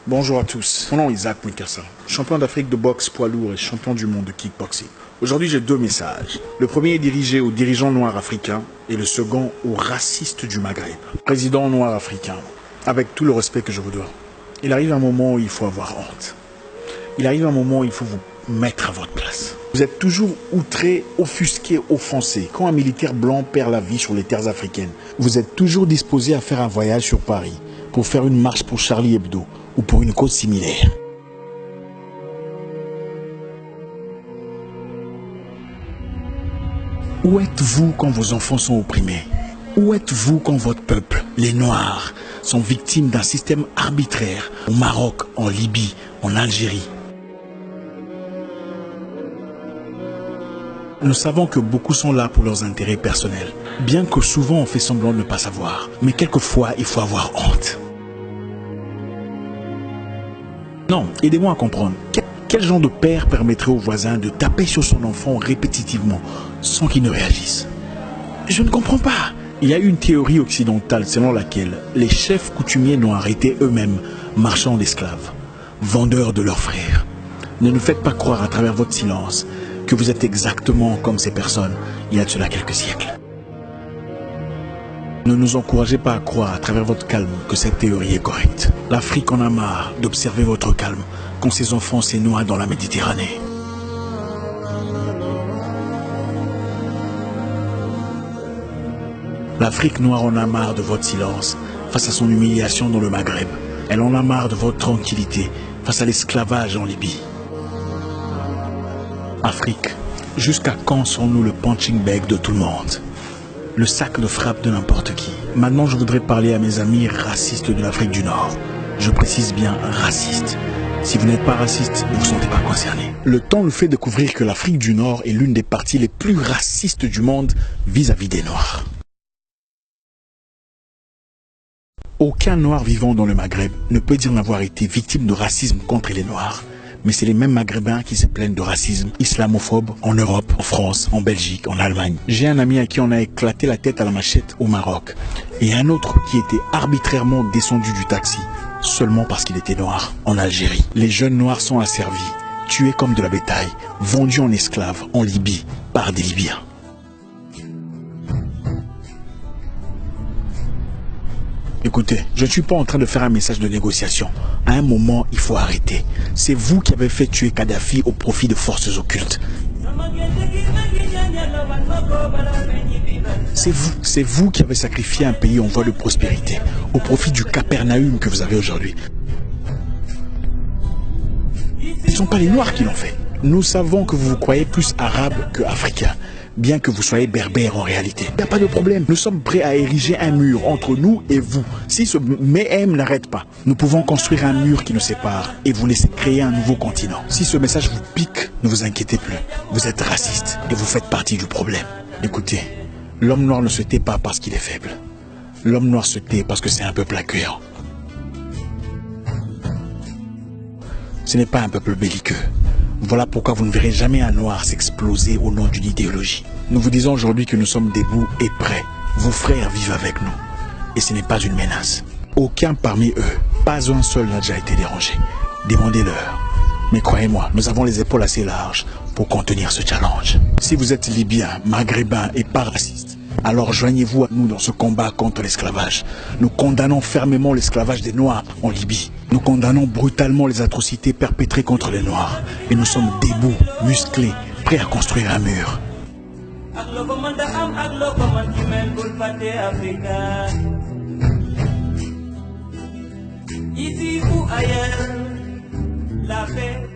Bonjour à tous, mon nom est Isaac Mouikassa, champion d'Afrique de boxe poids lourd et champion du monde de kickboxing. Aujourd'hui j'ai deux messages. Le premier est dirigé aux dirigeants noirs africains et le second aux racistes du Maghreb. Président noir africain, avec tout le respect que je vous dois, il arrive un moment où il faut avoir honte. Il arrive un moment où il faut vous mettre à votre place. Vous êtes toujours outré, offusqué, offensé. Quand un militaire blanc perd la vie sur les terres africaines, vous êtes toujours disposé à faire un voyage sur Paris pour faire une marche pour Charlie Hebdo ou pour une cause similaire. Où êtes-vous quand vos enfants sont opprimés? Où êtes-vous quand votre peuple, les Noirs, sont victimes d'un système arbitraire au Maroc, en Libye, en Algérie? Nous savons que beaucoup sont là pour leurs intérêts personnels, bien que souvent on fait semblant de ne pas savoir. Mais quelquefois, il faut avoir honte. Non, aidez-moi à comprendre. Quel genre de père permettrait au voisin de taper sur son enfant répétitivement sans qu'il ne réagisse? Je ne comprends pas. Il y a une théorie occidentale selon laquelle les chefs coutumiers noirs étaient eux-mêmes marchands d'esclaves, vendeurs de leurs frères. Ne nous faites pas croire à travers votre silence que vous êtes exactement comme ces personnes il y a de cela quelques siècles. Ne nous encouragez pas à croire à travers votre calme que cette théorie est correcte. L'Afrique en a marre d'observer votre calme quand ses enfants se noient dans la Méditerranée. L'Afrique noire en a marre de votre silence face à son humiliation dans le Maghreb. Elle en a marre de votre tranquillité face à l'esclavage en Libye. Afrique, jusqu'à quand serons-nous le punching bag de tout le monde? Le sac de frappe de n'importe qui. Maintenant, je voudrais parler à mes amis racistes de l'Afrique du Nord. Je précise bien racistes. Si vous n'êtes pas raciste, vous ne vous sentez pas concerné. Le temps nous fait découvrir que l'Afrique du Nord est l'une des parties les plus racistes du monde vis-à-vis des Noirs. Aucun Noir vivant dans le Maghreb ne peut dire n'avoir été victime de racisme contre les Noirs. Mais c'est les mêmes Maghrébins qui se plaignent de racisme islamophobe en Europe, en France, en Belgique, en Allemagne. J'ai un ami à qui on a éclaté la tête à la machette au Maroc. Et un autre qui était arbitrairement descendu du taxi, seulement parce qu'il était noir, en Algérie. Les jeunes noirs sont asservis, tués comme de la bétail, vendus en esclaves en Libye par des Libyens. Écoutez, je ne suis pas en train de faire un message de négociation. À un moment, il faut arrêter. C'est vous qui avez fait tuer Kadhafi au profit de forces occultes. C'est vous qui avez sacrifié un pays en voie de prospérité au profit du Capernaum que vous avez aujourd'hui. Ce ne sont pas les Noirs qui l'ont fait. Nous savons que vous vous croyez plus arabe que africain, bien que vous soyez berbère en réalité. Il n'y a pas de problème. Nous sommes prêts à ériger un mur entre nous et vous. Si ce méhem n'arrête pas, nous pouvons construire un mur qui nous sépare et vous laisser créer un nouveau continent. Si ce message vous pique, ne vous inquiétez plus. Vous êtes raciste et vous faites partie du problème. Écoutez, l'homme noir ne se tait pas parce qu'il est faible. L'homme noir se tait parce que c'est un peuple accueillant. Ce n'est pas un peuple belliqueux. Voilà pourquoi vous ne verrez jamais un noir s'exploser au nom d'une idéologie. Nous vous disons aujourd'hui que nous sommes debout et prêts. Vos frères vivent avec nous. Et ce n'est pas une menace. Aucun parmi eux, pas un seul n'a déjà été dérangé. Demandez-leur. Mais croyez-moi, nous avons les épaules assez larges pour contenir ce challenge. Si vous êtes libyen, maghrébin et pas raciste, alors joignez-vous à nous dans ce combat contre l'esclavage. Nous condamnons fermement l'esclavage des Noirs en Libye. Nous condamnons brutalement les atrocités perpétrées contre les Noirs. Et nous sommes debout, musclés, prêts à construire un mur. Ici ou ailleurs, la paix